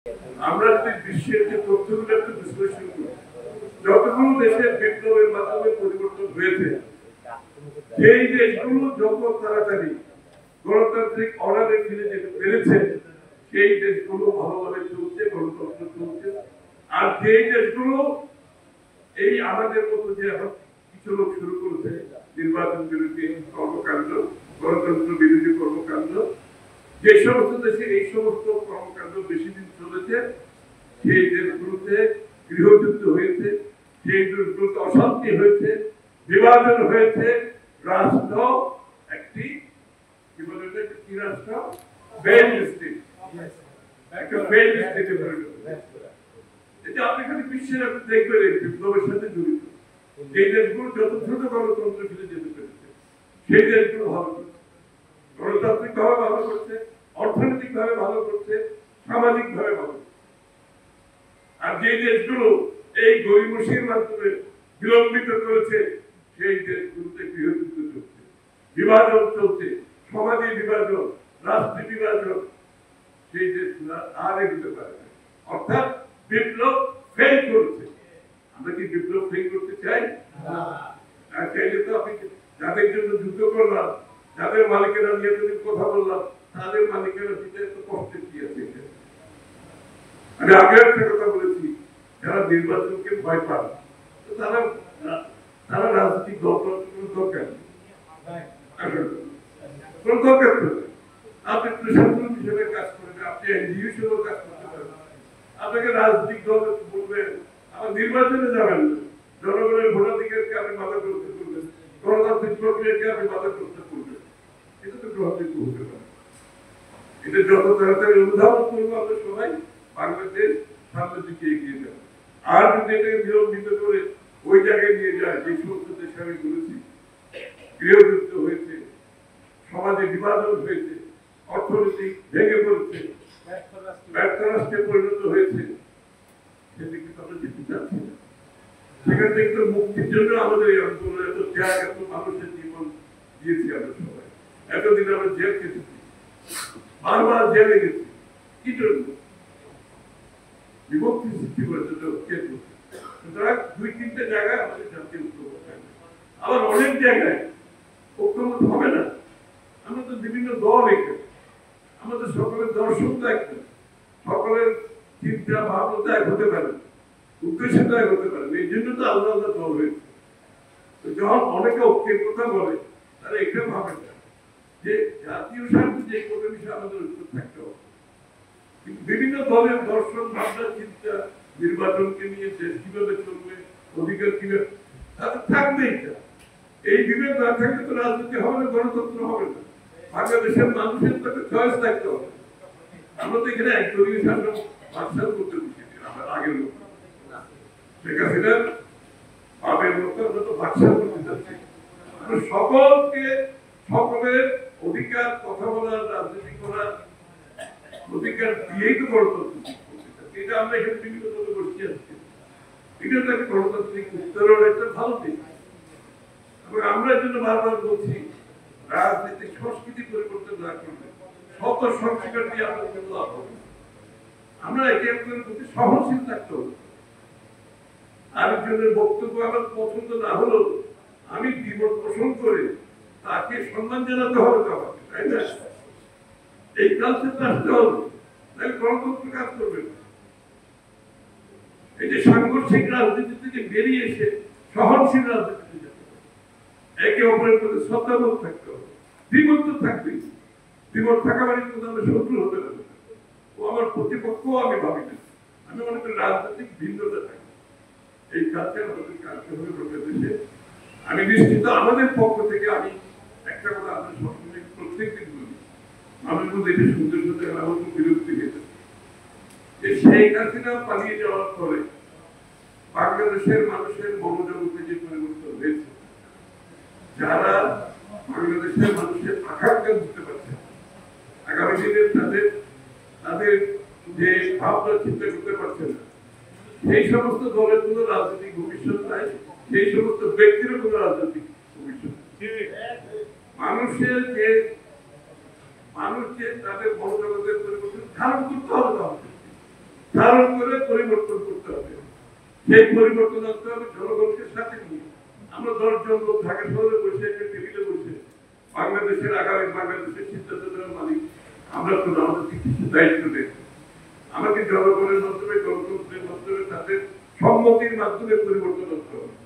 আমরা যদি বিশ্বের যে তথ্যগুলো একটু বিশ্লেষণ করি, যতগুলো দেশের বিপ্লবের মাধ্যমে পরিবর্তন হয়েছে, সেই দেশগুলো যত তাড়াতাড়ি গণতান্ত্রিক অর্ডারে ফিরে যেতে পেরেছে, সেই দেশগুলো ভালোভাবে চলছে, গণতন্ত্র চলছে। আর যেই দেশগুলো এই আমাদের মতো যে এখন কিছু লোক শুরু করেছে নির্বাচন বিরোধী কর্মকাণ্ড, গণতন্ত্র বিরোধী কর্মকাণ্ড, যে সমস্ত দেশে এই সমস্ত কর্মকাণ্ড বেশি দিন চলেছে, সেই দেশগুলোতে গৃহযুদ্ধ হয়েছে, সেই দেশগুলোতে অশান্তি হয়েছে, বিভাজন হয়েছে, রাষ্ট্র একটি কি বলে কি রাষ্ট্র ফেইল্ড স্টেট, একটা ফেইল্ড স্টেটে পরিণত হয়েছে। এটা আপনি খালি বিশ্বের আপনি দেখবেন এই বিপ্লবের সাথে জড়িত যে দেশগুলো যত দ্রুত গণতন্ত্র ফিরে যেতে পেরেছে, সেই দেশগুলো ভালো করছে, গণতান্ত্রিক ভাবে ভালো করছে, অর্থনৈতিক ভাবে ভালো করছে, সামাজিক ভাবে ভালো করছে। আর যে দেশগুলো এই গরিমসির মাধ্যমে বিলম্বিত করেছে, সেই দেশগুলোতে গৃহযুদ্ধ চলছে, বিভাজন চলছে, সমাজে বিভাজন, রাষ্ট্রীয় বিভাজন, সেই দেশগুলো আর এগোতে পারে না। অর্থাৎ বিপ্লব ফেল করছে। আমরা কি বিপ্লব ফেল করতে চাই? আর চাইলে তো আপনি যাদের জন্য যুদ্ধ করলাম, যাদের মালিকেরা নিয়ে যদি কথা বললাম, তাদের মালিকেরা দিতে এত কষ্ট কি আছে? আমি আগে একটা কথা বলেছি, যারা নির্বাচনকে ভয় পান তারা রাজনৈতিক দল কোনো দরকার নেই, কোনো দরকার নেই। আপনি প্রশাসন হিসেবে কাজ করেন, আপনি এনজিও হিসেবে কাজ করতে পারেন, আপনাকে রাজনৈতিক দল বলবেন আমার নির্বাচনে যাবেন না, জনগণের ভোটাধিকারকে আপনি বাধা করতে করবেন, গণতান্ত্রিক প্রক্রিয়াকে আপনি বাধা করতে করবেন, এটা তো গ্রহণযোগ্য হতে পারে। এটা যত তাড়াতাড়ি অনুধাবন করবো আমরা সবাই, বাংলাদেশ সামনের দিকে এগিয়ে যাবে। আর যদি এটাকে বিলম্বিত করে ওই জায়গায় নিয়ে যায়, যে সমস্ত দেশে আমি বলেছি গৃহযুদ্ধ হয়েছে, সমাজে বিভাজন হয়েছে, অর্থনৈতিক ভেঙে পড়েছে, ব্যর্থ রাষ্ট্রে পরিণত হয়েছে, সেদিকে আমরা যেতে চাচ্ছি না। সেখান থেকে তো মুক্তির জন্য আমাদের এই অঞ্চলে এত ত্যাগ, এত মানুষের জীবন দিয়েছি আমরা সবাই। এতদিন আমরা জেল খেটেছি, বারবার জেলে গেছি, কি জন্য? বিভক্তি সৃষ্টি করেছে সুতরাং দুই তিনটে জায়গায় আমাদের জাতীয় ঐক্যমত থাকবে। আবার অনেক জায়গায় ঐক্যমত হবে না। আমরা তো বিভিন্ন দল এখানে, আমাদের সকলের দর্শন এক, সকলের চিন্তা ভাবনা এক হতে পারে, উদ্দেশ্য এক হতে পারে। এই জন্য তো আলাদা আলাদা দল হয়েছে। যখন অনেকে ঐক্যের কথা বলে, তারা এটা ভাবে না যে জাতীয় স্বার্থে যে কোনো বিষয়ে আমাদের ঐক্য থাকতে হবে। বিভিন্ন দলের দর্শন, ভাবনা, চিন্তা, নির্বাচনকে নিয়ে দেশ কিভাবে চলবে, অধিকার কিভাবে, তাদের থাকবেই। এই বিবেক না থাকলে তো রাজনীতি হবে না, গণতন্ত্র হবে না। বাংলাদেশের মানুষের তাকে চয়েস থাকতে হবে। আমরা তো এখানে একজনই শাসন বাদশাহ করতে দিচ্ছি, আমরা আগের লোক শেখ হাসিনার বাপের মতো আমরা তো বাদশাহ করতে যাচ্ছি। আমরা সকলকে, সকলের অধিকার, কথা বলার, রাজনীতি করার অধিকার দিয়েই তো গণতন্ত্র। এটা আমরা এখানে বিভিন্ন দলে বসছি আজকে, এটা তো একটা গণতান্ত্রিক উত্তরণ, একটা ভালো দিক। এবং আমরা জন্য বারবার বলছি, রাজনৈতিক সংস্কৃতি পরিবর্তন না করলে শত সংস্কার দিয়ে আমরা কোনো লাভ হবে। আমরা একে অপরের প্রতি সহনশীল থাকতে হবে। আরেকজনের বক্তব্য আমার পছন্দ না হলেও আমি দ্বিমত পোষণ করে তাকে সম্মান জানাতে হবে তো আমাকে, তাই না? এই কালচারটা আসতে হবে, তাই গণতন্ত্র কাজ করবে। এই যে সাংঘর্ষিক রাজনীতি থেকে বেরিয়ে এসে সহনশীল রাজনীতিতে যেতে হবে, একে অপরের প্রতি শ্রদ্ধাবোধ থাকতে হবে। দ্বিমত তো থাকবেই, দ্বিমত থাকা মানে কিন্তু আমরা শত্রু হতে পারবো, ও আমার প্রতিপক্ষ আমি ভাবি না। আমি মনে করি রাজনৈতিক ভিন্নতা থাকে, এই কালচার আমাদের কালচার হয়ে বাংলাদেশে। আমি নিশ্চিত আমাদের পক্ষ থেকে আমি একটা কথা আমরা সবসময় প্রত্যেকদিন বলি, মানুষ মধ্যে এটা সুন্দর সুন্দর আমার বিরক্তি হয়েছে যে শেখ হাসিনা পালিয়ে যাওয়ার পরে বাংলাদেশের মানুষের মনোজগতে যে পরিবর্তন হয়েছে, যারা বাংলাদেশের মানুষের আকাঙ্ক্ষা বুঝতে পারছে, আগামী দিনে তাদের যে ভাবনা চিন্তা করতে পারছে না, সেই সমস্ত দলের কোন রাজনৈতিক ভবিষ্যৎ নাই, সেই সমস্ত ব্যক্তির কোন রাজনৈতিক ভবিষ্যৎ। মানুষ যে তাদের মনোজগতের পরিবর্তন ধারণ করতে হবে, ধারণ করে পরিবর্তন করতে হবে। সেই পরিবর্তন আনতে হবে জনগণকে সাথে নিয়ে। আমরা 10 জন লোক ঢাকা শহরে বসে একটা টেবিলে বসে বাংলাদেশের আগামী বাংলাদেশের সিদ্ধান্ত নেওয়ার মালিক আমরা তো আমাদের কিছু দায়িত্ব নেই। আমাকে জনগণের মাধ্যমে গণতন্ত্রের মাধ্যমে তাদের সম্মতির মাধ্যমে পরিবর্তন আনতে হবে।